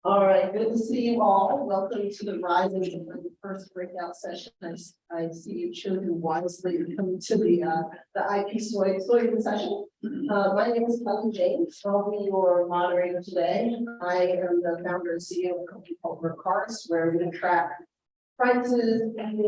All right, good to see you all. Welcome to the Rising of the first breakout session. I see you chosen wisely to come to the IP Soybean session. My name is Kellee James. I'll be your moderator today. I am the founder and CEO of a company called Mercaris, where we track prices and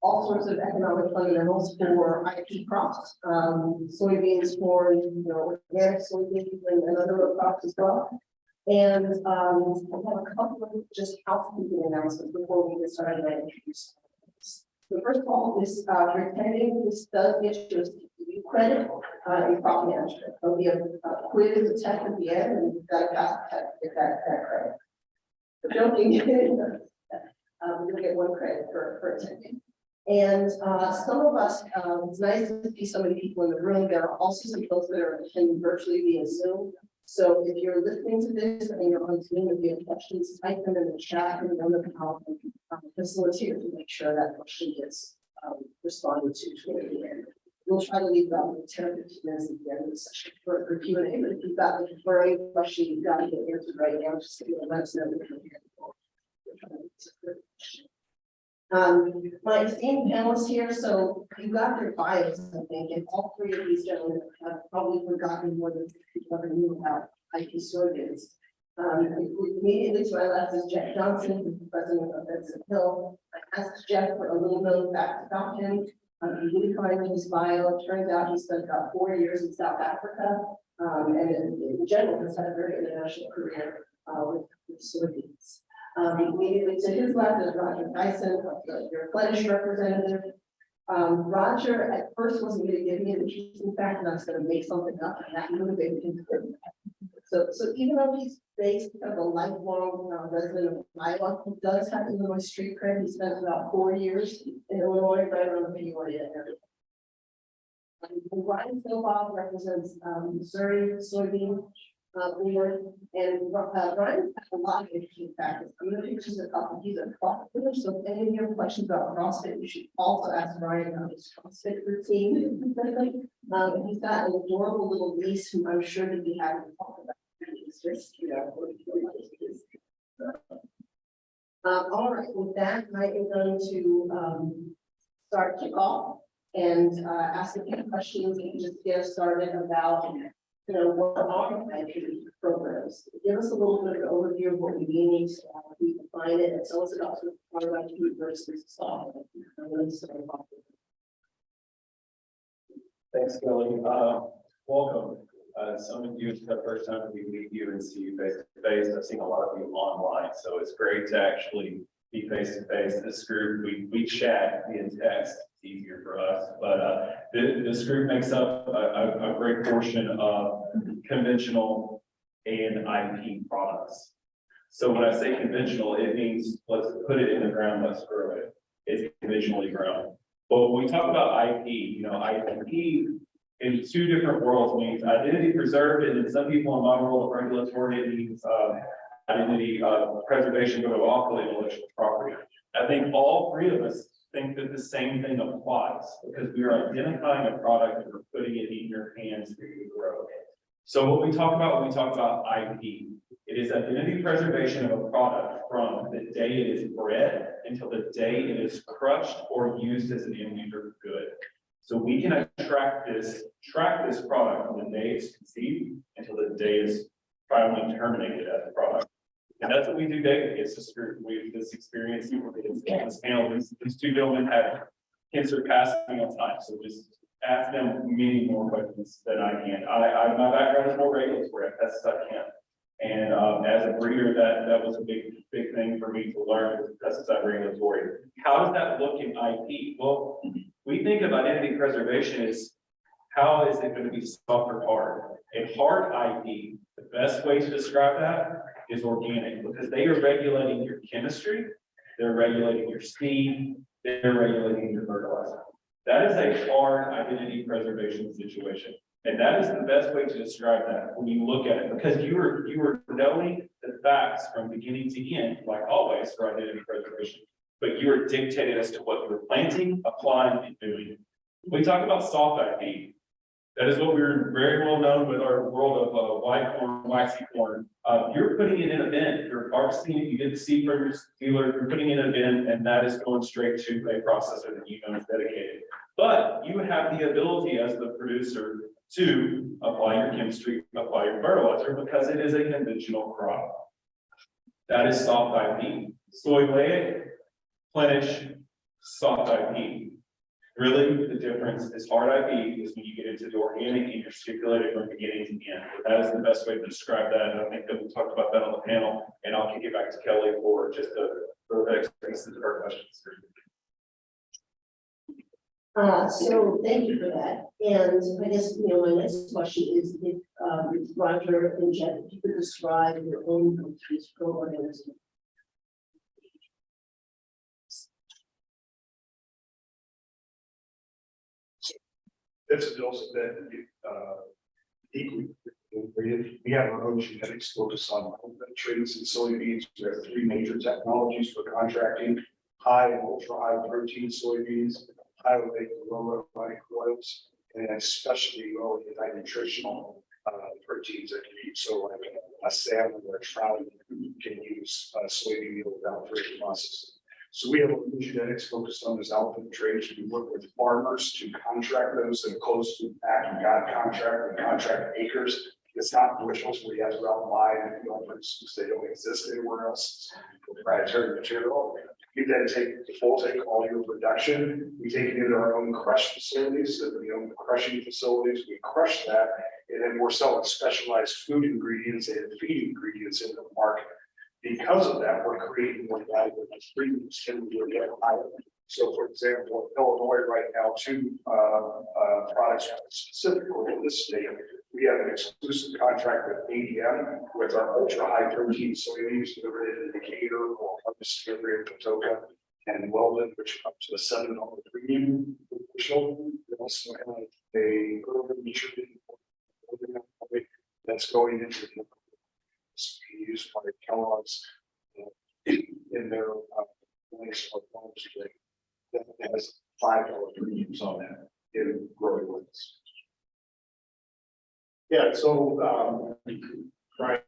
all sorts of economic fundamentals for IP crops, soybeans, corn, organic soybeans, and other crops as well. And I have a couple of just housekeeping announcements before we get started. I introduce the first of all is for attending. This does issue a credit in crop management. There'll be a quiz, a test at the end, and you've got to pass the test to get that credit. So joking, you'll get one credit for attending. And some of us, it's nice to see so many people in the room. There are also some folks that are attending virtually via Zoom. So if you're listening to this and you're on Zoom, if you have questions, type them in the chat and then the PowerPoint facilitator to make sure that question gets responded to toward the end. We'll try to leave about 10 or 15 minutes at the end of the session for Q&A, but if you've got any question you've got to get answered right now, just let us know. My esteemed panelists here, so you got their bios, I think, and all three of these gentlemen have probably forgotten more than people ever knew about IP soybeans. Immediately to my left is Jeff Johnson, who's the president of Benson. I asked Jeff for a little known fact about him. He really find his bio. It turns out he spent about 4 years in South Africa, and in general has had a very international career with soybeans. Immediately to his left is Roger Theisen, your Plenish representative. Roger at first wasn't going to give me an interesting fact, and I was going to make something up, and that motivated him to do that. So even though he's based as a lifelong resident of Iowa, he does have Illinois street cred. He spent about 4 years in Illinois, right around the Peoria area. Ryan Snowball represents Missouri soybean board, and Ryan has a lot of interesting factors. I'm going to pick just a couple. He's a CrossFitter, so if any of you have questions about CrossFit, you should also ask Ryan about his CrossFit routine. He's got an adorable little niece who I'm sure he'd be happy to talk about. All right, with that, I am going to start kickoff and ask a few questions and just get started about what are IP programs. Give us a little bit of an overview of what we mean, how we define it, and tell us about what IP versus software. Thanks, Kelly. Welcome. Some of you, it's the first time we meet you and see you face to face. I've seen a lot of you online, so it's great to actually be face to face. This group, we chat via text. It's easier for us, but this group makes up a great portion of conventional and IP products. So when I say conventional, it means let's put it in the ground, let's grow it. It's conventionally grown. But when we talk about IP, IP in two different worlds means identity preserved, and in some people in my world of regulatory, it means identity preservation of lawful intellectual property. I think all three of us think that the same thing applies because we are identifying a product and we're putting it in your hands for you to grow. So what we talk about when we talk about IP, it is identity preservation of a product from the day it is bred until the day it is crushed or used as an end user good. So we can track this product from the day it's conceived until the day it's finally terminated as a product. And that's what we do daily. It's just this experience. This panel, these two gentlemen have cancer passing on time. So just ask them many more questions than I can. My background is more regulatory as best as I can. And as a breeder, that was a big thing for me to learn was pesticide regulatory. How does that look in IP? Well, we think of identity preservation as how is it going to be soft or hard? A hard IP, the best way to describe that is organic because they are regulating your chemistry, they're regulating your seed, they're regulating your fertilizer. That is a hard identity preservation situation. And that is the best way to describe that when you look at it, because you are knowing the facts from beginning to end, like always for identity preservation, but you are dictated as to what you're planting, applying, and doing. When we talk about soft IP, That is what we're very well known with our world of white corn, waxy corn. You're putting it in a bin, you're harvesting it, you get the seed from your dealer, you're putting it in a bin, and that is going straight to a processor that you know is dedicated. But you have the ability as the producer to apply your chemistry, apply your fertilizer, because it is a conventional crop. That is soft IP. Soybean, Plenish, soft IP. Really, the difference is hard IP is when you get into the organic and you're stipulated from beginning to end. That is the best way to describe that. And I think that we talked about that on the panel, and I'll kick it back to Kellee for just a further explanation of our questions. So thank you for that. And I guess, my next question is if Roger and Jeff, if you could describe your own country's pro-organism. It's still that deeply integrated. We have our own genetics focused on traits and soybeans. We have 3 major technologies for contracting: high and ultra high protein soybeans, high oleic low oleic oils, and especially low in nutritional proteins that can be so like a salmon or a trout can use soybean meal without further processing. So we have a genetics focused on this output traits. We work with farmers to contract those that are close to act. We got contract acres. It's not bushels where you have to go out and buy and because they don't exist anywhere else. Proprietary material. You then take the full take all your production. We take it into our own crush facilities. So we own the crushing facilities. We crush that, and then we're selling specialized food ingredients and feed ingredients into the market. Because of that, we're creating more value and premiums can be higher. So, for example, in Illinois right now, 2 products specifically in this state, we have an exclusive contract with ADM with our ultra high protein soybeans delivered in Decatur or harvest delivery in Patoka and Weldon, which comes to a $7 premium. We also have a nutrient that's going into the used by Kellogg's in their links of farms today that has $5 premiums on that in growing ones. Yeah, so right.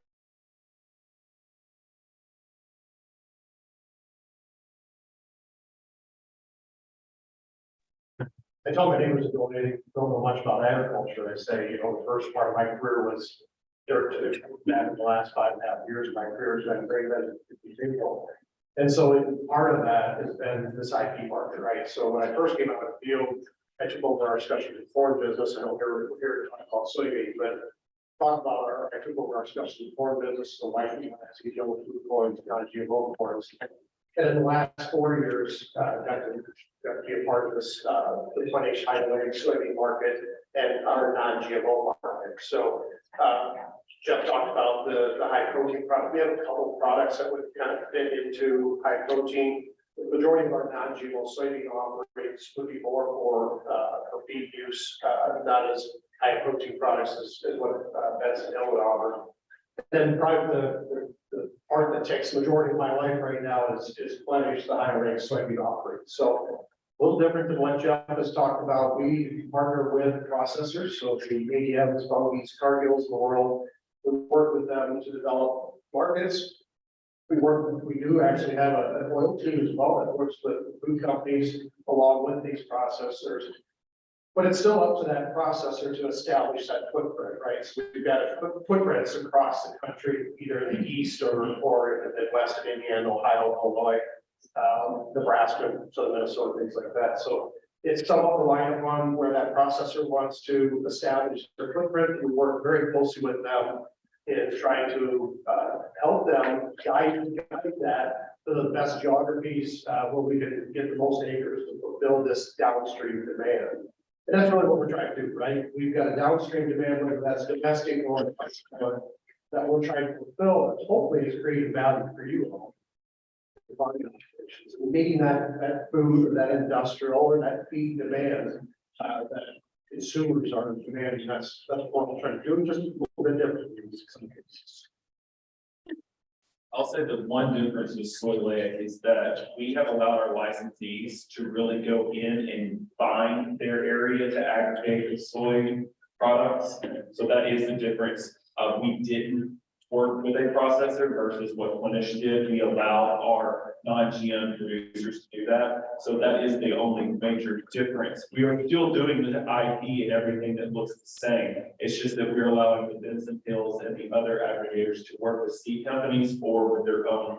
I tell my neighbors don't know much about agriculture. I say, the first part of my career was dirt to that in the last 5.5 years. My career has been very people. And so part of that has been this IP market, right? So when I first came out of the field, I took over our specialty corn business. I don't hear to talk about soybeans, but talk about I took over our specialty corn business, the white yellow food corn, non-GMO corns. And in the last 4 years, got to be a part of this the Plenish high oleic soybean market and our non-GMO market. So Jeff talked about the high protein product. We have a couple of products that would kind of fit into high protein. The majority of our non-GMO soybean offerings would be more for feed use, not as high protein products as what Benson would offer. Then probably the part that takes the majority of my life right now is Plenish, the high oleic soybean offering. So a little different than what Jeff has talked about. We partner with processors, so the ADMs, Bungies, Cargills of the world. We work with them to develop markets. We do actually have an oil team as well that works with food companies along with these processors. But it's still up to that processor to establish that footprint, right? So we've got footprints across the country, either in the east or in the Midwest of Indiana, Ohio, Illinois, Nebraska, southern Minnesota, things like that. So it's somewhat reliant upon where that processor wants to establish their footprint. We work very closely with them in trying to help them guide that to the best geographies where we can get the most acres to fulfill this downstream demand. And that's really what we're trying to do, right? We've got a downstream demand, whether that's domestic or that we're trying to fulfill, and hopefully is creating value for you all. Meeting that food or that industrial or that feed demand that consumers are demanding. That's what we're trying to do, just a little bit different in some cases. I'll say the one difference with Soylaic is that we have allowed our licensees to really go in and find their area to aggregate the soy products. So that is the difference. We didn't work with a processor versus what Plenish did. We allowed our non-GM producers to do that. So that is the only major difference. We are still doing the IP and everything that looks the same. It's just that we're allowing the Benson Hills and the other aggregators to work with seed companies or with their own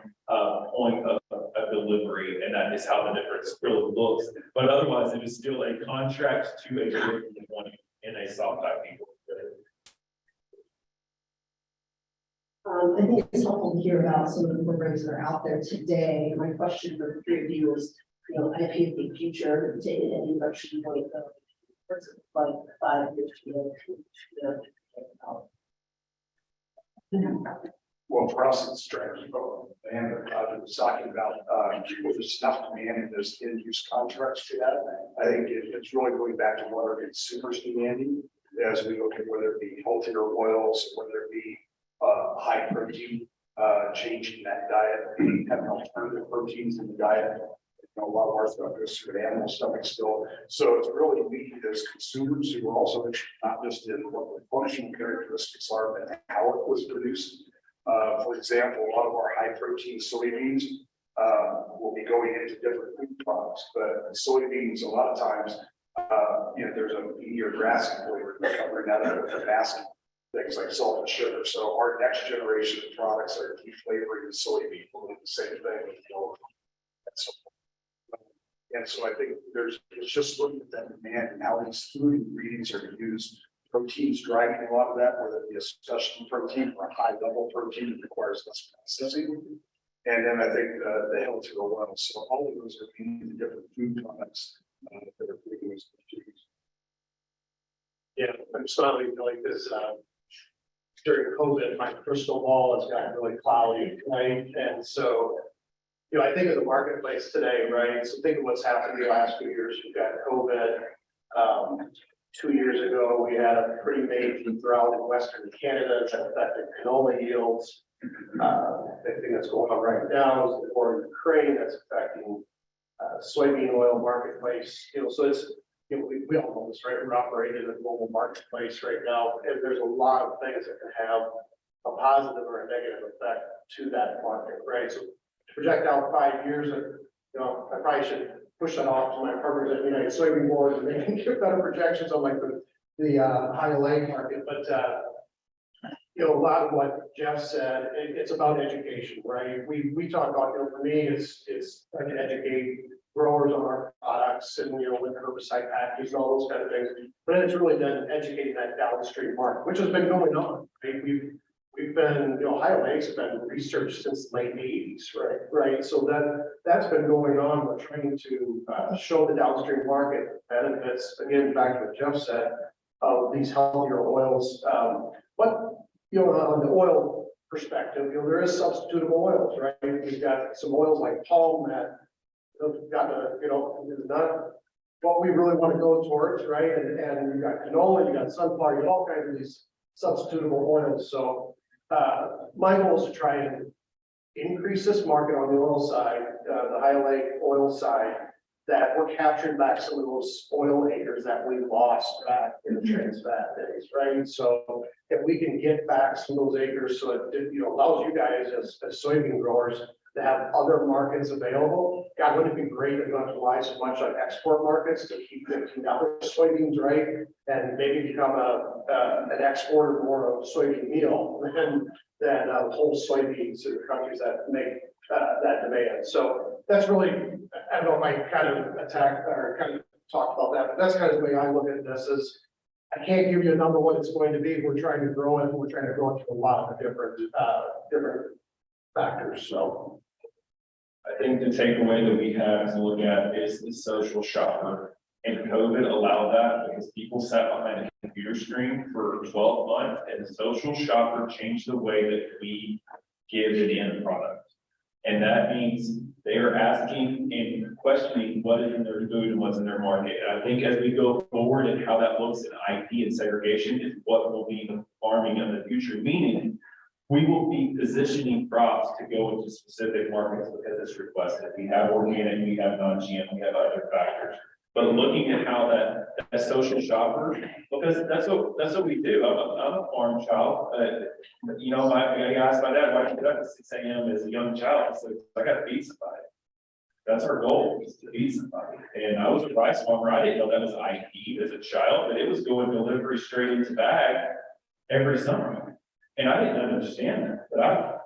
point of delivery. And that is how the difference really looks. But otherwise, it is still a contract to a one in a soft IP. I think it's helpful to hear about some of the programs that are out there today. My question for the three of you is, IP of the future, to any direction point of like 5 years, Well, for us, it's strategy, and I was talking about, with the stuff demand and those end use contracts to that. I think it's really going back to what our consumers demanding as we look at whether it be healthier oils, whether it be high protein, changing that diet, having alternative proteins in the diet. A lot of our stuff goes through animal stomach still. So it's really meeting those consumers who are also interested not just in what the functional characteristics are, but how it was produced. For example, a lot of our high protein soybeans will be going into different food products, but soybeans, a lot of times, there's a media grass flavor covering that up with a basket. Things like salt and sugar. So our next generation of products are deflavoring the soybean. We'll do the same thing. And so I think it's just looking at that demand and how these food ingredients are used. Proteins driving a lot of that, whether it be a specialty protein or a high level protein that requires less processing. And then I think the healthier oils. So all of those are being the different food products that are being used. Yeah, I'm sorry, like this, during COVID, my crystal ball has gotten really cloudy, right? And so, I think of the marketplace today, right? So think of what's happened the last few years. We've got COVID. 2 years ago, we had a pretty major drought in Western Canada that affected canola yields. The thing that's going on right now is the war in Ukraine that's affecting soybean oil marketplace. So it's, we all know this, right? We're operating in a global marketplace right now, and there's a lot of things that can have a positive or a negative effect to that market, right? So to project out 5 years, I probably should push that off to my partners at the United Soybean Board, and they can give better projections on like the high lane market. But a lot of what Jeff said, it's about education, right? We talk about, for me, it's trying to educate growers on our products and, with herbicide packages and all those kind of things. But it's really then educating that downstream market, which has been going on. Right? We've been, Ohio Lakes have been researched since the late 80s, right? So that's been going on. We're trying to show the downstream market benefits, again, back to what Jeff said, of these healthier oils. On the oil perspective, there is substitutable oils, right? We've got some oils like palm that got is not what we really want to go towards, right? And you've got canola, you got sunflower, you got all kinds of these substitutable oils. So my goal is to try and increase this market on the oil side, the high lake oil side, that we're capturing back some of those oil acres that we lost back in the trans fat days, right? So if we can get back some of those acres, so it allows you guys as soybean growers to have other markets available. God, wouldn't it be great if you don't have to rely so much on export markets to keep $15 soybeans, right? And maybe become an exporter more of soybean meal than whole soybeans to the countries that make that demand. So that's really, I don't know if I kind of attacked or kind of talked about that, but that's kind of the way I look at this is I can't give you a number what it's going to be. We're trying to grow it. We're trying to grow it through a lot of different factors. So I think the takeaway that we have to look at is the social shopper. And COVID allowed that because people sat behind a computer screen for 12 months, and the social shopper changed the way that we give the end product. And that means they are asking and questioning what is in their food and what's in their market. And I think as we go forward and how that looks in IP and segregation is what will be the farming of the future, meaning we will be positioning crops to go into specific markets because it's requested. We have organic, we have non-GM, we have other factors. but looking at how that social shopper, because that's what we do. I'm a farm child. You know, I asked my dad, why did you get up at 6 a.m. as a young child? So I got to feed somebody. That's our goal, is to feed somebody. And I was a rice farmer. I didn't know that was IP as a child, but it was going delivery straight into bag every summer. And I didn't understand that, but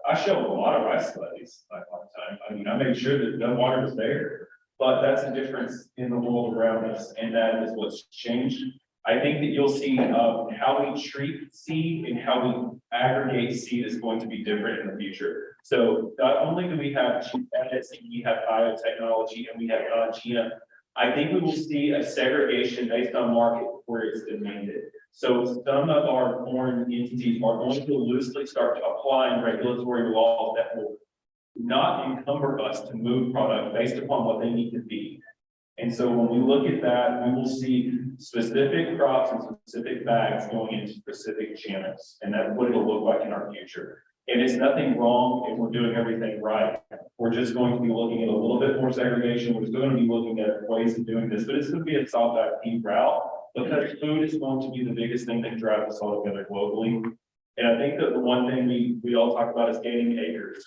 I showed a lot of rice buddies at one time. I mean, I made sure that no water was there, but that's a difference in the world around us. And that is what's changed. I think that you'll see how we treat seed and how we aggregate seed is going to be different in the future. So not only do we have genetics, we have biotechnology, and we have non-GMO, I think we will see a segregation based on market where it's demanded. So some of our foreign entities are going to loosely start to apply regulatory laws that will not encumber us to move product based upon what they need to be. And so when we look at that, we will see specific crops and specific bags going into specific channels. And that's what it'll look like in our future. And it's nothing wrong if we're doing everything right. We're just going to be looking at a little bit more segregation. We're still going to be looking at ways of doing this, but it's going to be a soft IP route because food is going to be the biggest thing that drives us all together globally. And I think that the one thing we all talk about is gaining acres.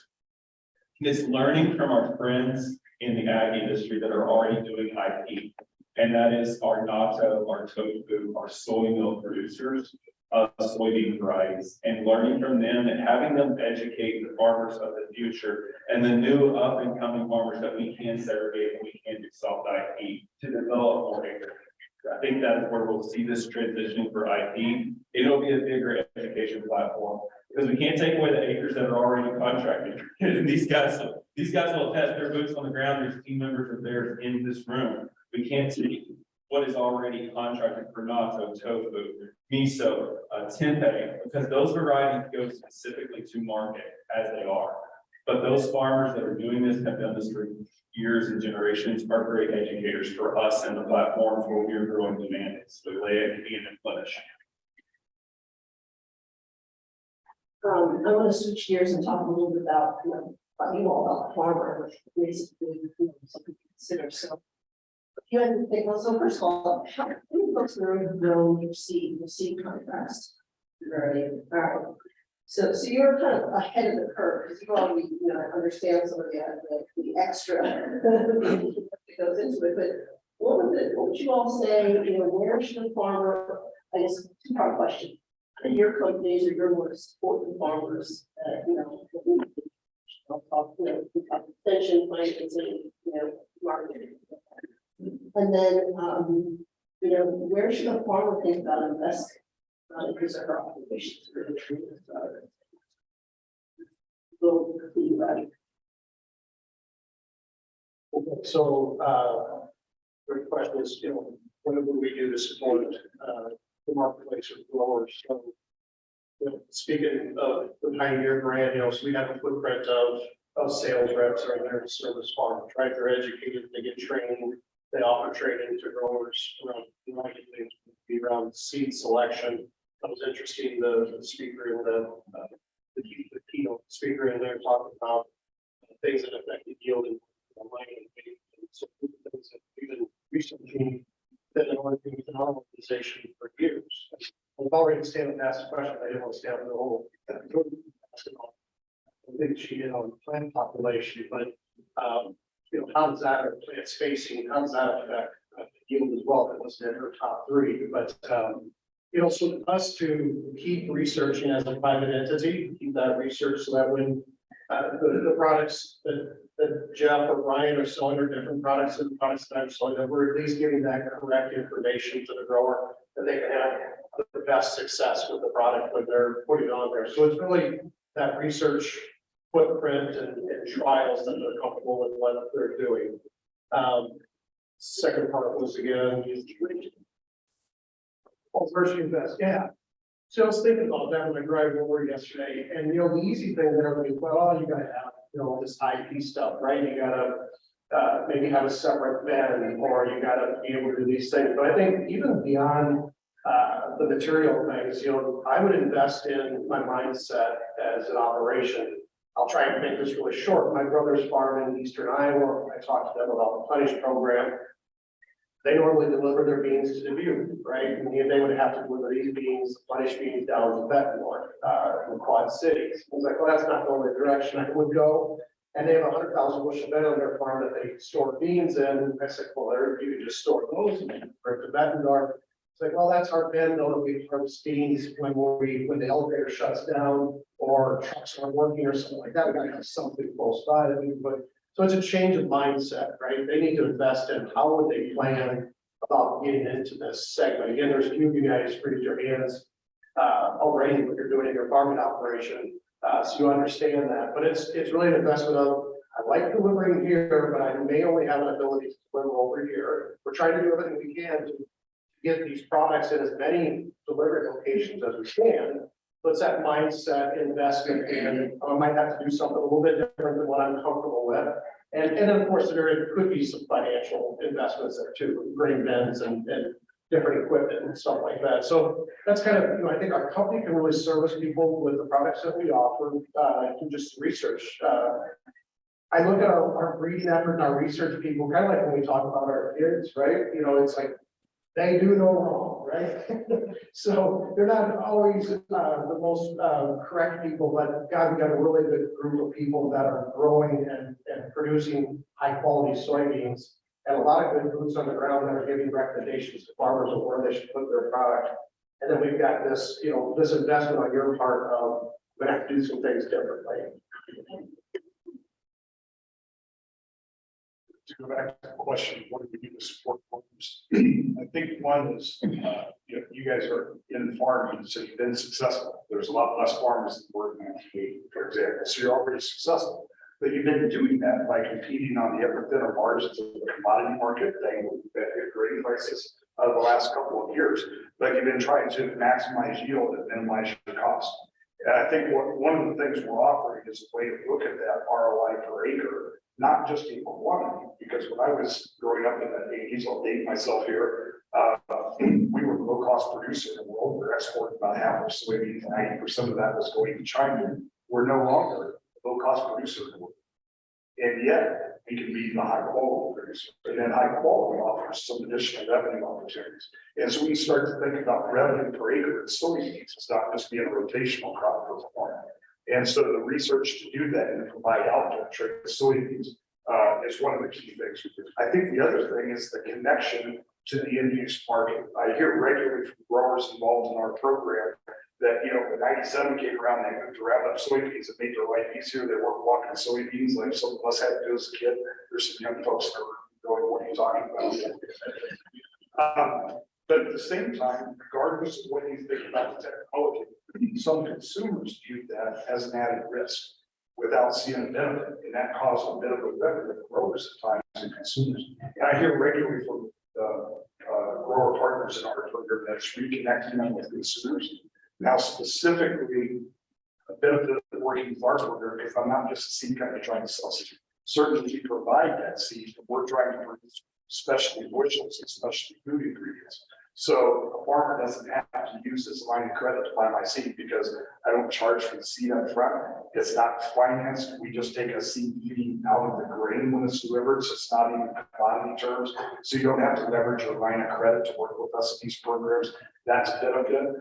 It's learning from our friends in the ag industry that are already doing IP. And that is our natto, our tofu, our soy milk producers of soybean varieties, and learning from them and having them educate the farmers of the future and the new up and coming farmers that we can segregate and we can do soft IP to develop more acres. I think that's where we'll see this transition for IP. It'll be a bigger education platform because we can't take away the acres that are already contracted. These guys will test their boots on the ground. There's team members of theirs in this room. We can't see what is already contracted for natto, tofu, miso, tempeh, because those varieties go specifically to market as they are. But those farmers that are doing this have done this for years and generations, are great educators for us and the platforms where we're growing demand. So Kellee and Plenish. I want to switch gears and talk a little bit about, you all about the farmer, basically, something to consider. So, if you had to think, well, so first of all, how many folks are already grown your seed contracts? Right. All right. So you're kind of ahead of the curve because you already, understand some of the extra that goes into it. But what would you all say? Where should a farmer? I guess two-part question. Your companies or your more supporting farmers, I'll talk, extension, financing, marketing. And then, where should a farmer think about investing in his or her operations? So, the question is, what do we do to support the marketplace or growers? So, speaking of the Pioneer brand, so we have a footprint of sales reps are there to service farmers, right? They're educated, they get trained, they offer training to growers around things, around seed selection. That was interesting. The speaker in the keynote speaker in there talking about things that affected yield and mining. So things that we've been researching that in order to be an organization for years. I've already standing to ask a question. I didn't want to stand for the whole. I think she did on the plant population, but how does that or plant spacing? How does that affect yield as well? That was in her top three, but so us to keep researching as a private entity, keep that research so that when the products that Jeff or Ryan are selling are different products than the products that I'm selling, that we're at least giving that correct information to the grower that they can have the best success with the product when they're putting it on there. So it's really that research footprint and trials that they're comfortable with what they're doing. Second part was again, first invest. Yeah. So I was thinking about that when I drive over yesterday, and the easy thing there is, well, you gotta have this IP stuff, right? You gotta maybe have a separate bin, or you gotta be able to do these things. But I think even beyond the material things, I would invest in my mindset as an operation. I'll try and make this really short. My brother's farm in eastern Iowa. I talked to them about the Plenish program. they normally deliver their beans to Dubuque, right? And they would have to deliver these beans, Plenish beans down to Benton, in Quad Cities. I was like, well, that's not the only direction I would go. And they have 100,000 bushel bed on their farm that they store beans in. I said, well, you can just store those and bring to Benton. It's like, well, that's our bin, though, we harvest beans when the elevator shuts down or trucks aren't working or something like that. We gotta have something close by that we can put. So it's a change of mindset, right? They need to invest in how would they plan about getting into this segment. Again, there's a few of you guys raised your hands already what you're doing in your farming operation. So you understand that, but it's really an investment of, I like delivering here, but I may only have an ability to deliver over here. We're trying to do everything we can to get these products in as many delivery locations as we can. So it's that mindset investment, and I might have to do something a little bit different than what I'm comfortable with. And then of course, there could be some financial investments there too, grain bins and different equipment and stuff like that. So that's kind of, I think our company can really service people with the products that we offer, to just research. I look at our breeding effort and our research people, kind of like when we talk about our kids, right? It's like, they do no wrong, right? So they're not always the most correct people, but God, we got a really good group of people that are growing and producing high quality soybeans, and a lot of good boots on the ground that are giving recommendations to farmers of where they should put their product. And then we've got this, this investment on your part of we have to do some things differently. To go back to the question, what do we do to support farmers? I think one is, you guys are in farming, so you've been successful. There's a lot less farmers that work in that, for example, so you're already successful. But you've been doing that by competing on the ever thinner margins of the commodity market, grain prices the last couple of years. But you've been trying to maximize yield and minimize your cost. And I think one of the things we're offering is a way to look at that ROI per acre, not just in quantity, because when I was growing up in the 80s, I'll date myself here, we were the low-cost producer in the world. We're exporting about half our soybeans, 90% of that was going to China. We're no longer a low-cost producer in the world. And yet, we can be the high-quality producer. And then high quality offers some additional revenue opportunities. And so we start to think about revenue per acre in soybeans. It's not just being a rotational crop for the farm. And so the research to do that and provide output trade soybeans is one of the key things. I think the other thing is the connection to the end use market. I hear regularly from growers involved in our program that, when 97 came around, they moved to Roundup soybeans. It made their life easier. They weren't walking soybeans like some of us had to do as a kid. There's some young folks that are going, what are you talking about? But at the same time, regardless of what you think about the technology, some consumers view that as an added risk without seeing a benefit, and that causes a bit of a benefit to growers at times and consumers. And I hear regularly from grower partners in our program that's reconnecting them with consumers. Now, specifically, a benefit of working with our program, if I'm not just a seed company trying to sell seed, certainly we provide that seed, but we're trying to produce specialty bushels and specialty food ingredients. So a farmer doesn't have to use this line of credit to buy my seed because I don't charge for the seed up front. It's not financed. We just take a seed fee out of the grain when it's delivered. So it's not even commodity terms. So you don't have to leverage your line of credit to work with us in these programs. That's a benefit.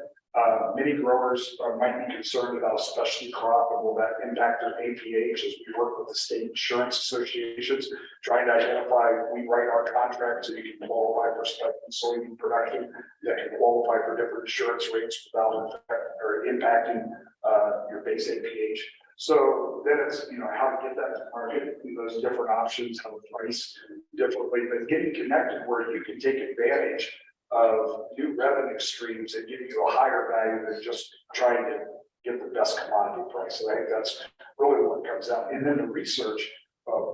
Many growers might be concerned about a specialty crop and will that impact their APH as we work with the state insurance associations, trying to identify, we write our contracts so you can qualify for soybean production that can qualify for different insurance rates without impacting your base APH. So then it's, how to get that to market, those different options, how to price differently, but getting connected where you can take advantage of new revenue streams that give you a higher value than just trying to get the best commodity price. So I think that's really what comes out. And then the research,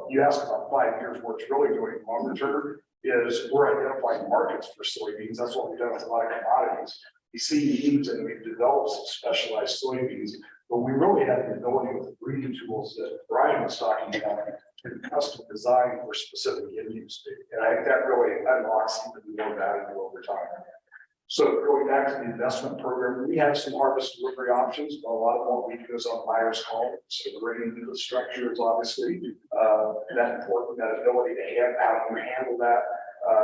you asked about 5 years, what's really doing longer term is we're identifying markets for soybeans. That's what we've done with a lot of commodities. We see needs and we've developed some specialized soybeans, but we really have the ability with the breeding tools that Brian was talking about to custom design for specific end use. And I think that really unlocks even more value over time. So going back to the investment program, we have some harvest delivery options, but a lot of what we do is on buyer's call. So grain infrastructure is obviously that important, that ability to how you handle that.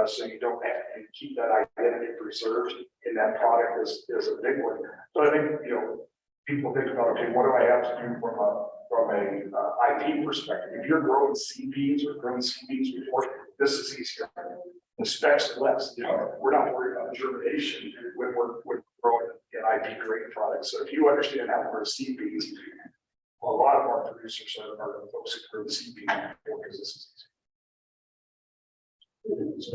So you don't have to keep that identity preserved in that product is a big one. So I think, people think about, okay, what do I have to do from a IP perspective? If you're growing seed beans or growing seed beans before, this is easier. The specs are less, we're not worried about germination when we're growing an IP grade product. So if you understand how to grow seed beans, a lot of our producers are folks that grow the seed beans because this is easy.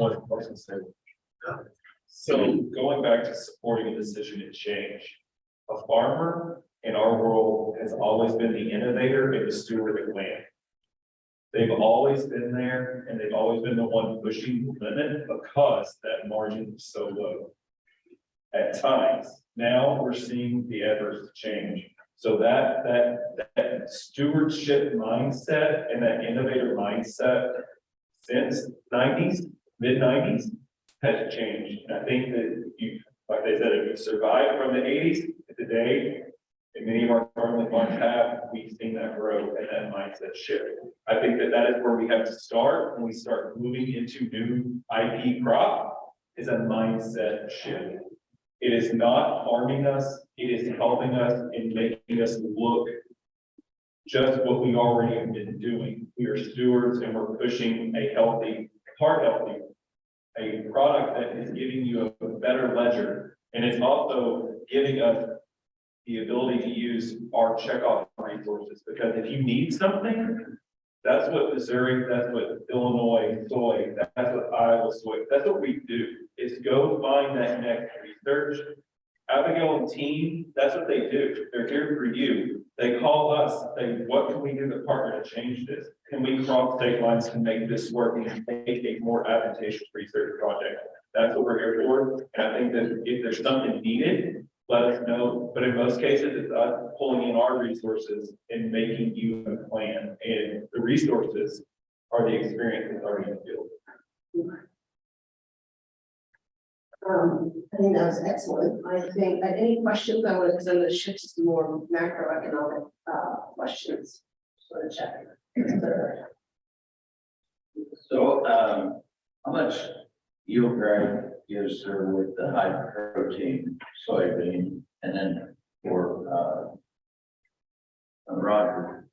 So going back to supporting a decision and change, a farmer in our world has always been the innovator and the steward of land. They've always been there and they've always been the one pushing the limit because that margin is so low. At times, now we're seeing the adverse change. So that stewardship mindset and that innovator mindset since mid-90s has changed. And I think that like they said, if you survive from the 80s to today, and many of our family farms have, we've seen that grow and that mindset shift. I think that is where we have to start when we start moving into new IP crop is a mindset shift. It is not harming us. It is helping us in making us look just what we already have been doing. We are stewards and we're pushing a product that is giving you a better ledger. And it's also giving us the ability to use our checkoff resources, because if you need something, that's what Missouri, that's what Illinois soy, that's what Iowa soy, that's what we do, is go find that next research. Abigail and team, that's what they do. They're here for you. They call us, say, what can we do to partner to change this? Can we cross state lines to make this work and make a more advantageous research project? That's what we're here for. And I think that if there's something needed, let us know. But in most cases, it's us pulling in our resources and making you a plan. And the resources are the experience that's already in the field. I think that was excellent. I think any questions I want to shift to some more macroeconomic questions. Sort of check. So, how much yield drive is there with the high protein soybean, and then for Roger,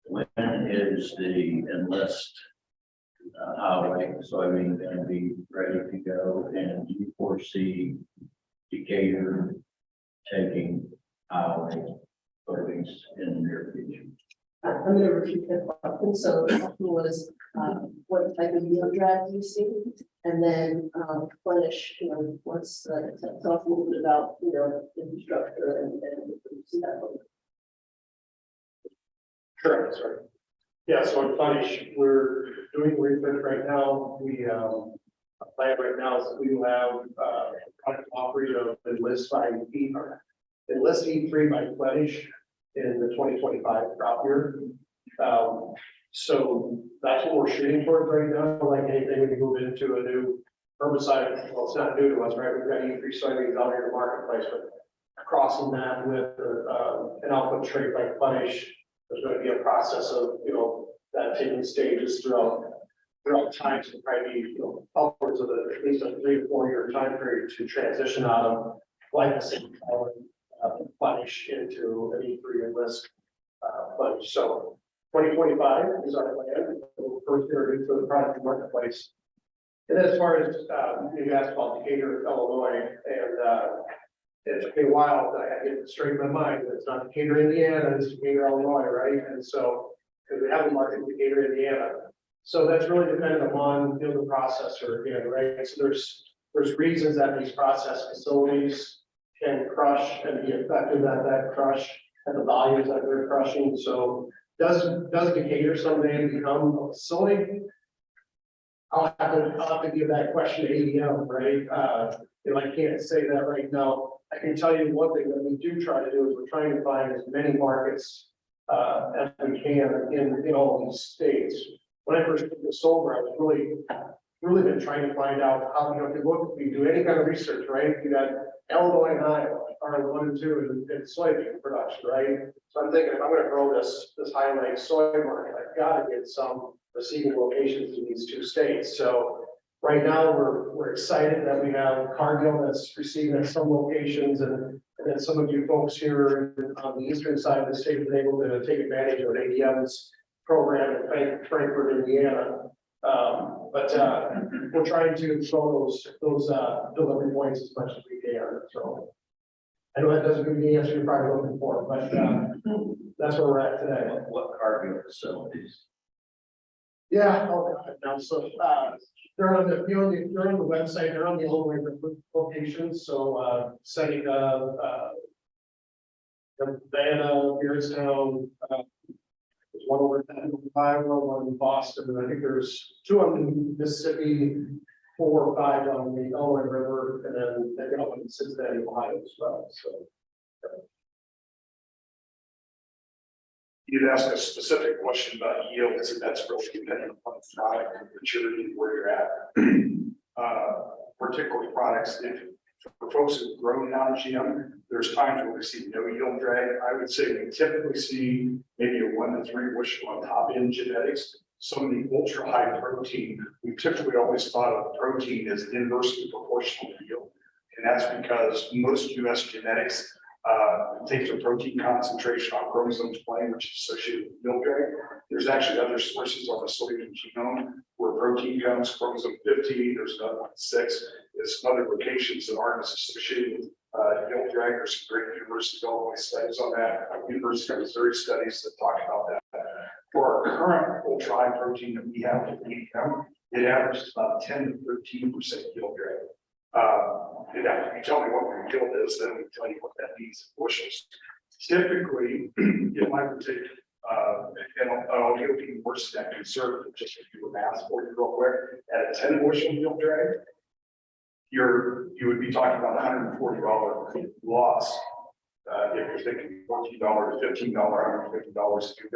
when is the enlist highway soybean going to be ready to go, and do you foresee Decatur taking highway soybeans in the near future? I'm going to repeat that question. So the question was, what type of yield drive do you see? And then Plenish, what's talk a little bit about, infrastructure and see that. Sure, sorry. Yeah, so in Plenish, we're doing research right now. We plan right now is we will have product offering of Enlist E3 by Plenish in the 2025 crop year. So that's what we're shooting towards right now. Like anything, we can move into a new herbicide. Well, it's not new to us, right? We've got E3 soybeans out here in the marketplace, but crossing that with an output trait like Plenish, there's going to be a process of, that taking stages throughout time. So probably be, upwards of at least a 3 to 4 year time period to transition out of glyphosate Plenish into an E3 Enlist Plenish. So 2025 is our plan. We'll first introduce the product in the marketplace. And as far as you asked about Decatur, Illinois, and it took me a while to get it straight in my mind. It's not Decatur, Indiana, it's Decatur, Illinois, right? And so, because we have a market in Decatur, Indiana. So that's really dependent upon the processor again, right? So there's reasons that these process facilities can crush and be effective at that crush at the volumes that they're crushing. So does Decatur someday become a facility? I'll have to give that question to ADM, right? I can't say that right now. I can tell you one thing that we do try to do is we're trying to find as many markets as we can in all these states. When I first did the solar, I was really been trying to find out how, if we do any kind of research, right? You got Illinois and Iowa are 1 and 2 in soybean production, right? So I'm thinking if I'm going to grow this highlight soy market, I've got to get some receiving locations in these 2 states. So Right now, we're excited that we have Cargill that's receiving at some locations, and then some of you folks here on the eastern side of the state have been able to take advantage of ADM's program in Frankfort, Indiana. But we're trying to throw those delivery points as much as we can. So I know that doesn't give you the answer you're probably looking for, but that's where we're at today. What cargo facilities? Yeah, oh, God, no, so, they're on the, they're on the website, they're on the whole range of locations, so, setting up, Savannah, Beardstown, there's one over in Iowa, one in Boston, and I think there's 2 on Mississippi, 4 or 5 on the Illinois River, and then they've got one in Cincinnati, Ohio as well, so. You'd ask a specific question about yields, and that's really dependent upon the product and maturity where you're at. Particularly products, if for folks who've grown non-GM, there's times where we see no yield drag. I would say we typically see maybe a 1 to 3 bushel on top end genetics. Some of the ultra high protein, we typically always thought of protein as inversely proportional to yield. And that's because most US genetics takes a protein concentration on chromosomes 20, which is associated with yield drag. There's actually other sources on the Soybean genome where protein comes, chromosome 50, there's another one 6. There's some other locations that aren't as associated with yield drag. There's some great university development studies on that. University of Missouri studies that talk about that. For our current ultra high protein that we have at EM, it averages about 10 to 13% yield drag. If you tell me what the yield is, then we tell you what that means in bushels. Typically, it might take, and I'll give you worse than that conservative, just to do a math for you real quick. At a 10 bushel yield drag, you would be talking about $140 loss. If you're thinking $14, $15, $150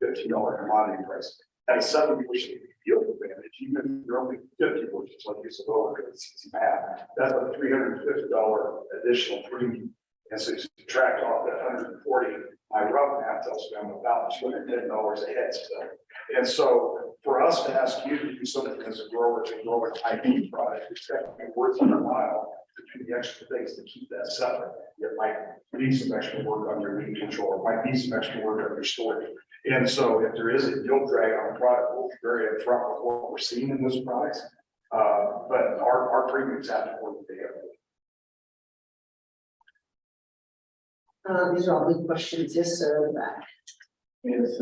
$15 commodity price. At a 7 bushel yield advantage, even if you're only 50 bushels, like you said, oh, look at this easy math, that's a $350 additional premium. And so you subtract off that 140, my rough math tells me I'm about $210 ahead still. And so for us to ask you to do something as a grower to grow an IP product, it's got to be worth a while to do the extra things to keep that separate. It might need some extra work on your weed control, it might need some extra work on your storage. And so if there is a yield drag on a product, we'll be very upfront with what we're seeing in those products. But our premiums have to work the day These are all good questions. Yes, sir. Back. It's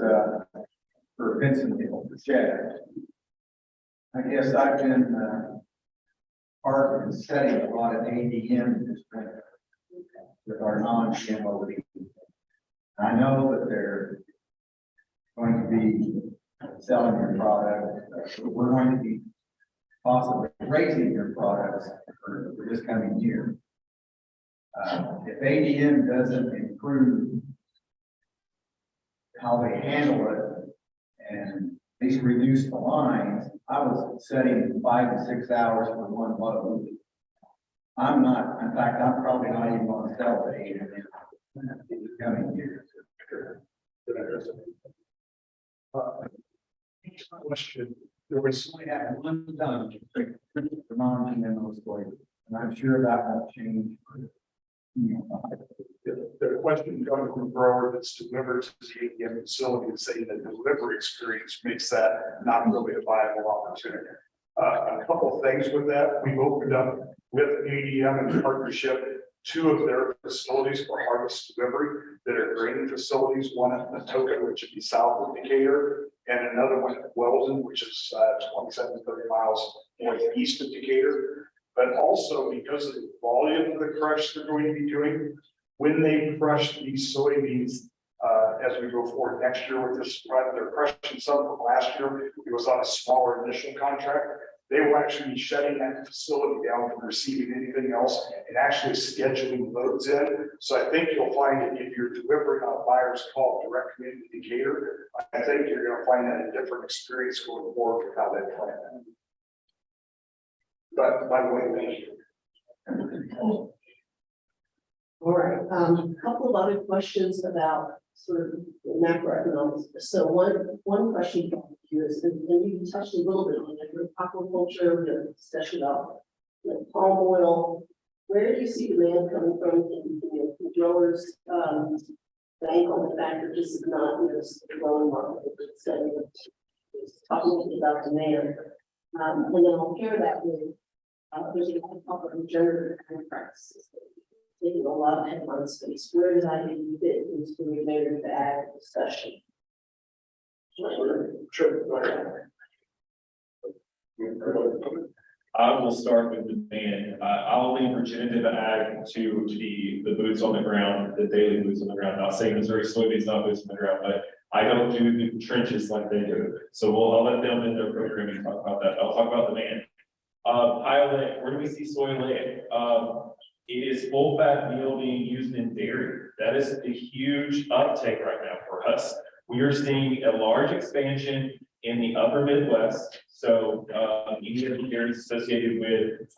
for Benson, the chair. I guess I've been part of studying a lot of ADM this winter with our non-GMO wheat. I know that they're going to be selling your product. We're going to be possibly raising your products for this coming year. If ADM doesn't improve how they handle it and at least reduce the lines, I was setting 5 to 6 hours for one load. I'm not, in fact, I'm probably not even going to sell to ADM in the coming years. question. There was We had one done for non-GMO soy, and I'm sure that won't change. the question coming from a grower that's delivered to the ADM facility and saying that the delivery experience makes that not really a viable opportunity. A couple of things with that, we've opened up with ADM in partnership 2 of their facilities for harvest delivery that are grain facilities, one at Natoka, which would be south of Decatur, and another one at Weldon, which is 27 to 30 miles northeast of Decatur. But also because of the volume of the crush they're going to be doing, when they crush these soybeans, as we go forward next year with this, they're crushing some from last year. It was on a smaller initial contract. They will actually be shutting that facility down from receiving anything else and actually scheduling loads in. So I think you'll find that if you're delivering on a buyer's call directly into Decatur, I think you're going to find that a different experience going forward for how they plan it. But by the way, thank you. All right. Couple of other questions about sort of macroeconomics. So one question for you is, and you touched a little bit on it, with aquaculture, the discussion about like palm oil. Where do you see demand coming from? Can growers bank on the fact that this is not just a growing market, it's talking about demand. And then I'll pair that with there's a lot of talk about regenerative agriculture practices. Taking a lot of headline space. Where does that even fit into the regenerative ag discussion? Sure, go ahead. I will start with demand. I'll leave regenerative ag to the boots on the ground, the daily boots on the ground. Not saying Missouri soybeans not boots on the ground, but I don't do the trenches like they do. So I'll let them in their programming talk about that. I'll talk about demand. Piolet, where do we see soy leg? It is full fat meal being used in dairy. That is a huge uptake right now for us. We are seeing a large expansion in the upper Midwest. So any of the dairies associated with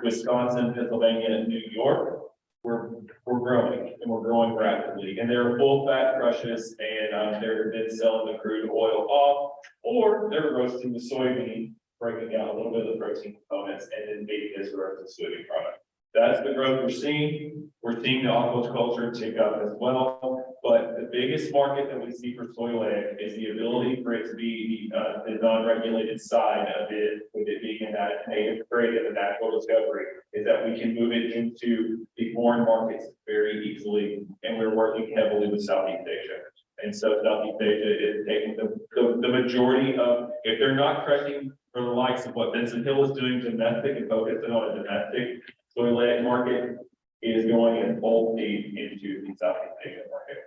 Wisconsin, Pennsylvania, and New York, we're growing and we're growing rapidly. And they're full fat crushes, and they're then selling the crude oil off, or they're roasting the soybean, breaking out a little bit of the protein components, and then making this roasted soybean product. That's the growth we're seeing. We're seeing the aquaculture tick up as well. But the biggest market that we see for soy leg is the ability for it to be the non-regulated side of it, with it being in that native trade and the natural discovery, is that we can move it into the foreign markets very easily. And we're working heavily with Southeast Asia. And so Southeast Asia is taking the majority of, if they're not crushing for the likes of what Benson Hill is doing domestic and focusing on a domestic soy leg market, is going in full speed into the Southeast Asian market.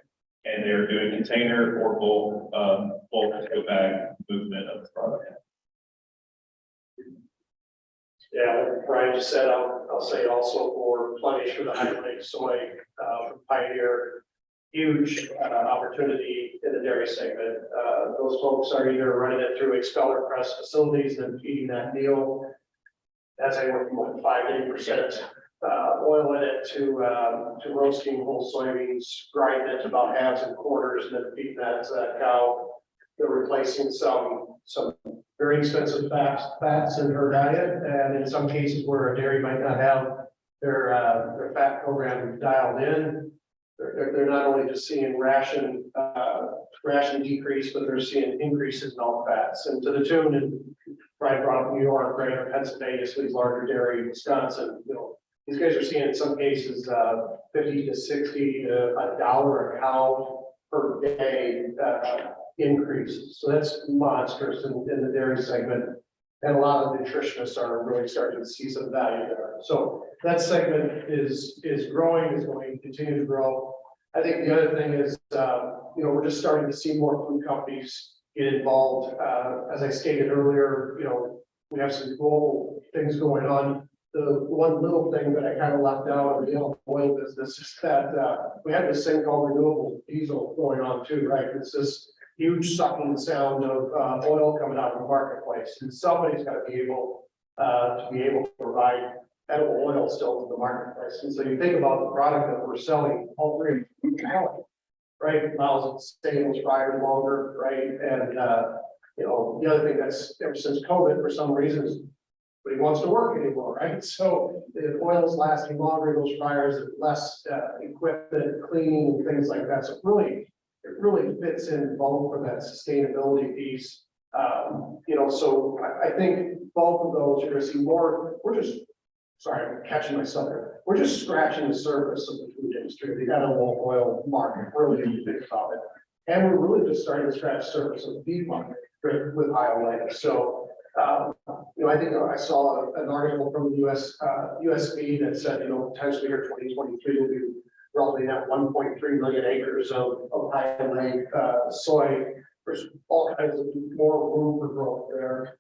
And they're doing container or bulk go bag movement of the product. Yeah, like Brian just said, I'll say also for Plenish for the high soy from Pioneer, huge opportunity in the dairy segment. Those folks are either running it through expeller press facilities and feeding that meal. That's anywhere from 5 to 8% oil in it to roasting whole soybeans, grinding it to about halves and quarters, and then feeding that to that cow. They're replacing some very expensive fats in her diet, and in some cases where a dairy might not have their fat program dialed in, they're not only just seeing ration decrease, but they're seeing increases in all fats, and to the tune, and Brian brought up New York, right, or Pennsylvania, so these larger dairy, Wisconsin, these guys are seeing in some cases 50 to 60 to $1 a cow per day increases. So that's monstrous in the dairy segment. And a lot of nutritionists are really starting to see some value there. So that segment is growing, is going to continue to grow. I think the other thing is, we're just starting to see more food companies get involved. As I stated earlier, we have some global things going on. The one little thing that I kind of left out of the oil business is that we have this thing called renewable diesel going on too, right? It's this huge sucking sound of oil coming out of the marketplace, and somebody's got to be able to provide edible oil still to the marketplace. And so you think about the product that we're selling, all three, right? It allows it to stay in those fryers longer, right? And the other thing that's ever since COVID, for some reason, but he wants to work anymore, right? So the oil is lasting longer, those fryers are less equipment, cleaning, and things like that. So it really fits in both for that sustainability piece. So I think both of those you're going to see more. I'm catching myself here. We're just scratching the surface of the food industry, the edible oil market, really, if you think about it. And we're really just starting to scratch the surface of the beef market with IOA. So I think I saw an article from the USB that said, potentially here 2023 will be roughly at 1.3 million acres of high-leg soy. There's all kinds of more room for growth there.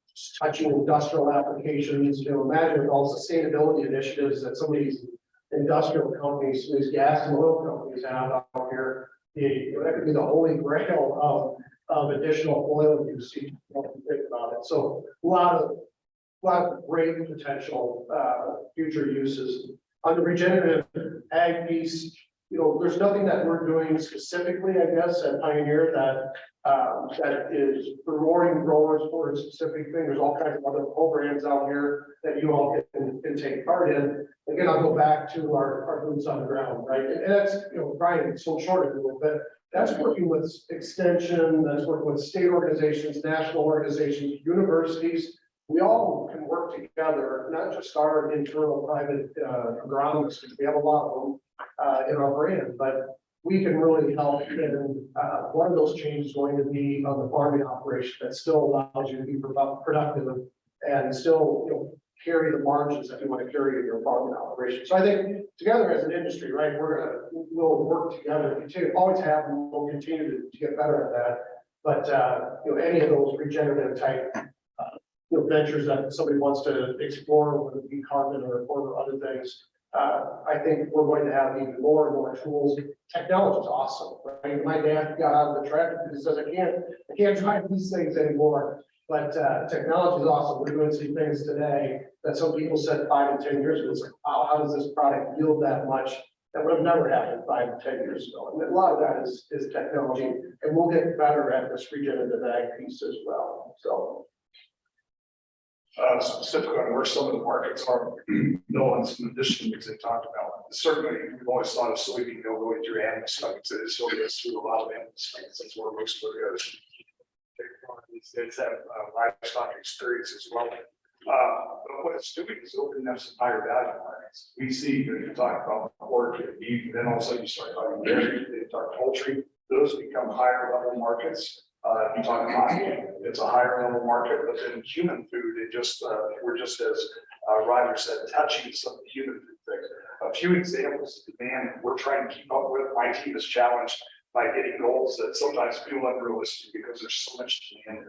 Just touching industrial applications, imagine all sustainability initiatives that some of these industrial companies, these gas and oil companies have out here. That could be the holy grail of additional oil use. You think about it. So a lot of great potential future uses. On the regenerative ag piece, there's nothing that we're doing specifically, I guess, at Pioneer that is rewarding growers for a specific thing. There's all kinds of other programs out here that you all can take part in. Again, I'll go back to our boots on the ground, right? And that's, Brian, so short of it, but that's working with extension, that's working with state organizations, national organizations, universities. We all can work together, not just our internal private agronomists, because we have a lot of them in our brand, but we can really help. And one of those changes is going to be on the farming operation that still allows you to be productive and still, carry the margins that you want to carry in your farming operation. So I think together as an industry, right, we'll work together, continue, always have, and we'll continue to get better at that. But any of those regenerative type ventures that somebody wants to explore, whether it be carbon or other things, I think we're going to have even more and more tools. Technology is awesome, right? My dad got out of the tractor because he says, I can't drive these things anymore. But technology is awesome. We're doing some things today that some people said 5 and 10 years ago. It's like, wow, how does this product yield that much? That would have never happened 5 and 10 years ago. And a lot of that is technology, and we'll get better at this regenerative ag piece as well. So. Specifically on where some of the markets are, on some additional things they talked about. Certainly, we've always thought of soybean meal going through animal sites. It still goes through a lot of animal sites. That's where most of it goes. These states have livestock experience as well. But what it's doing is opening up some higher value markets. We see that you talk about pork and beef, then also you start talking dairy, you talk poultry. Those become higher level markets. You talk about it's a higher level market, but then human food, we're just as Ryder said, touching some of the human food things. A few examples of demand we're trying to keep up with. My team is challenged by getting goals that sometimes feel unrealistic because there's so much demand.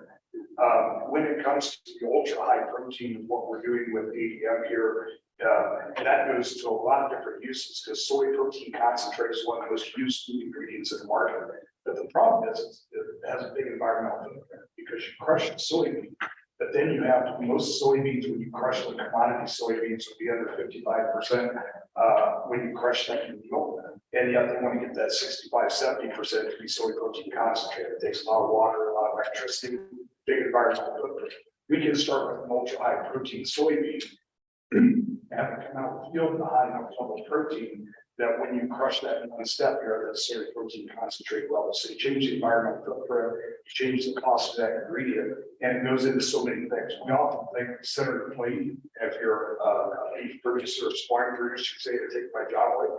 When it comes to the ultra high protein, what we're doing with ADM here, that goes to a lot of different uses because soy protein concentrate is one of the most used food ingredients in the market. But the problem is it has a big environmental footprint because you crush the soybean, but then you have most soybeans when you crush the commodity soybeans will be under 55% when you crush that in meal. And yet they want to get that 65-70% to be soy protein concentrate. It takes a lot of water, a lot of electricity, big environmental footprint. We can start with an ultra high protein soybean, have it come out of the field with a high enough level of protein that when you crush that in one step, you're at that soy protein concentrate level. So you change the environmental footprint, you change the cost of that ingredient, and it goes into so many things. We often think center of the plate, if you're a beef producer or swine producer, you say to take my job away.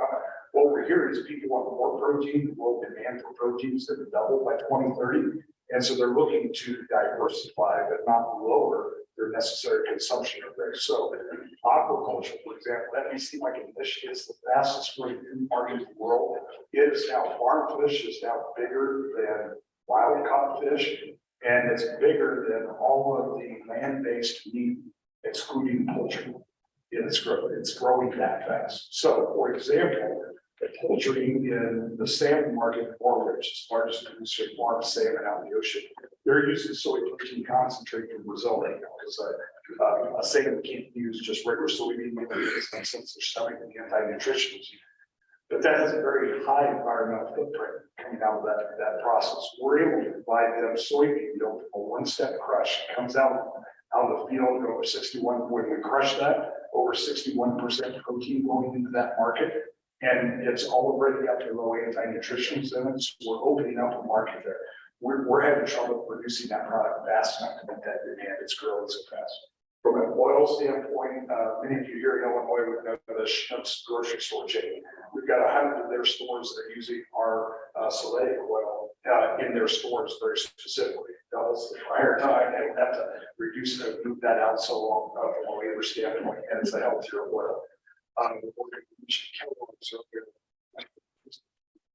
What we're hearing is people want more protein, the world demand for protein is going to double by 2030. And so they're looking to diversify, but not lower their necessary consumption of things. So aquaculture, for example, that may seem like an issue. It's the fastest growing food market in the world. It is now, farm fish is now bigger than wild caught fish, and it's bigger than all of the land-based meat, excluding poultry. It's growing that fast. So, for example, the poultry in the salmon market in Norway, which is the largest producer of farm salmon out in the ocean, they're using soy protein concentrate from Brazil right now because a salmon can't use just regular soybean meal since they're selling the anti-nutritionals. But that has a very high environmental footprint coming out of that process. We're able to provide them soybean meal, a one-step crush. It comes out of the field over 61. When we crush that, over 61% protein going into that market. And it's already up to low anti-nutritionals in it. So we're opening up a market there. We're having trouble producing that product fast enough to meet that demand. It's growing so fast. From an oil standpoint, many of you here in Illinois would know the Schnucks grocery store chain. We've got 100 of their stores that are using our Soleil oil in their stores very specifically. Doubles the fire time. They don't have to reduce it and move that out so long from a labor standpoint, and it's a healthier oil.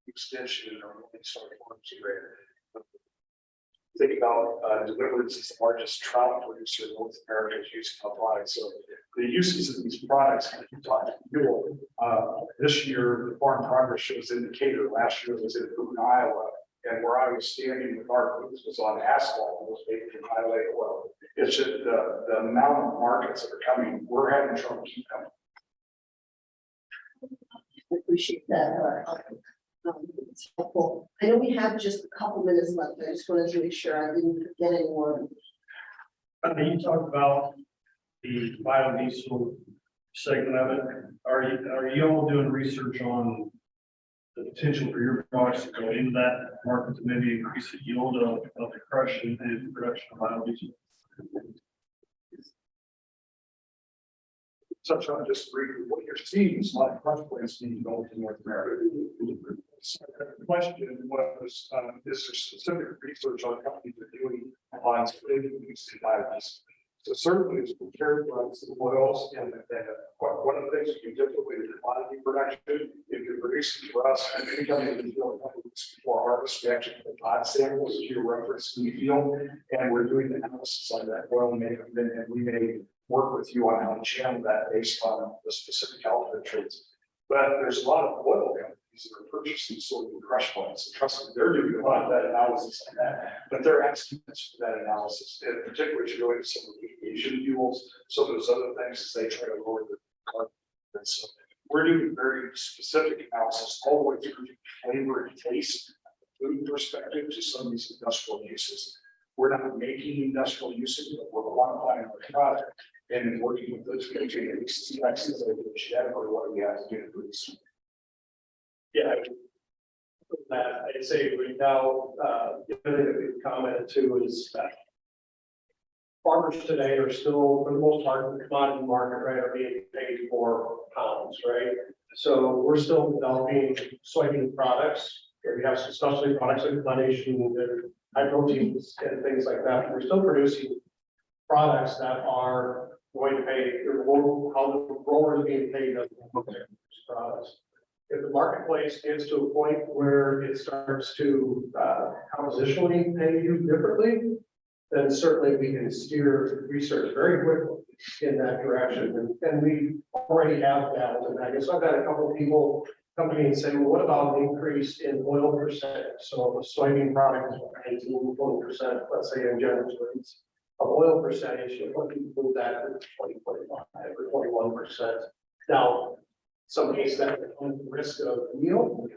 Extension or think about Deliverance is the largest trout producer in North America using our products. So the uses of these products, this year, the Farm Progress shows indicator. Last year was in Boone, Iowa, and where I was standing with our booths was on asphalt. It was made from highway oil. It's just the amount of markets that are coming. We're having trouble keeping them. I appreciate that. It's helpful. I know we have just a couple minutes left. I just wanted to make sure I didn't forget anyone. You talked about the biodiesel segment of it. Are you all doing research on the potential for your products to go into that market to maybe increase the yield of the crush and the production of biodiesel? Touch on just briefly, what you're seeing is a lot of crush plants being developed in North America. So the question was, is there specific research on companies that are doing on use in biodiesel? So certainly it's characterized the oils and one of the things you can do with commodity production, if you're producing for us, and any company that's doing a couple weeks before harvest, we actually put pod samples as your reference in the field, and we're doing analysis on that oil makeup, and we may work with you on how to channel that based on the specific health traits. But there's a lot of oil companies that are purchasing soybean crush plants. Trust me, they're doing a lot of that analysis on that, but they're asking us for that analysis. In particular, as you go into some of the Asian fuels, some of those other things as they try to lower the carbon. And so we're doing very specific analysis all the way through flavor and taste, food perspective to some of these industrial uses. We're not making industrial uses, but we're quantifying our product. And then working with those specs genetically what we have to do to produce. Yeah. I'd say right now, the other thing that we've commented too is that farmers today are still, for the most part, in the commodity market, right, are being paid for pounds, right? So we're still developing soybean products. We have some specialty products like Plenish and high proteins and things like that. We're still producing products that are going to pay, how the grower is being paid on their products. If the marketplace gets to a point where it starts to compositionally pay you differently, then certainly we can steer research very quickly in that direction. And we already have that. And I guess I've had a couple of people come to me and say, well, what about an increase in oil percentage? So if a soybean product is 19, 20%, let's say in general terms, of oil percentage, you know, people move that to 20, 25 or 21%. Now, some cases that becomes the risk of yield,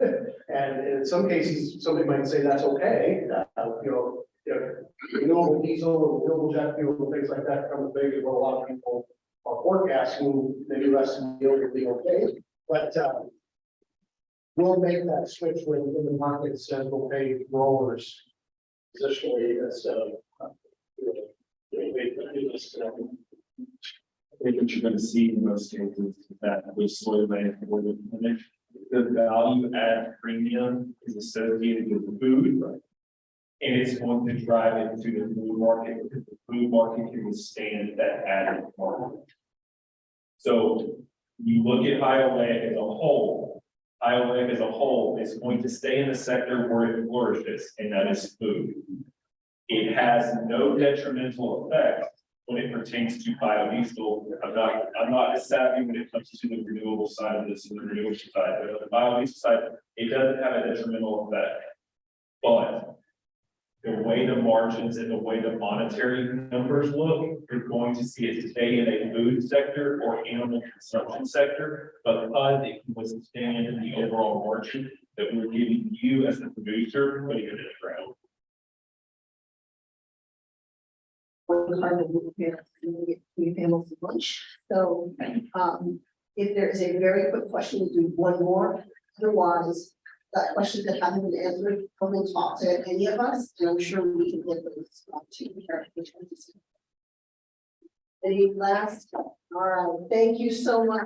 and in some cases, somebody might say that's okay. You know, renewable diesel or renewable jet fuel and things like that come big, where a lot of people are forecasting maybe less yield will be okay. But we'll make that switch when the market says we'll pay growers positionally instead of I think what you're going to see in most cases is that with Soybean or the Plenish, the value add premium is associated with food, and it's going to drive it to the food market because the food market can withstand that added market. So you look at Iowa as a whole. Iowa as a whole is going to stay in the sector where it flourishes, and that is food. It has no detrimental effect when it pertains to biodiesel. I'm not as savvy when it comes to the renewable side of this and the renewable side, but on the biodiesel side, it doesn't have a detrimental effect. But the way the margins and the way the monetary numbers look, you're going to see it stay in a food sector or animal consumption sector, but because it can withstand the overall margin that we're giving you as the producer, putting it in the ground. We handle some lunch. So if there is a very quick question, we'll do one more. Otherwise, that questions that haven't been answered, come and talk to any of us, and I'm sure we can get those to you. Any last? All right, thank you so much.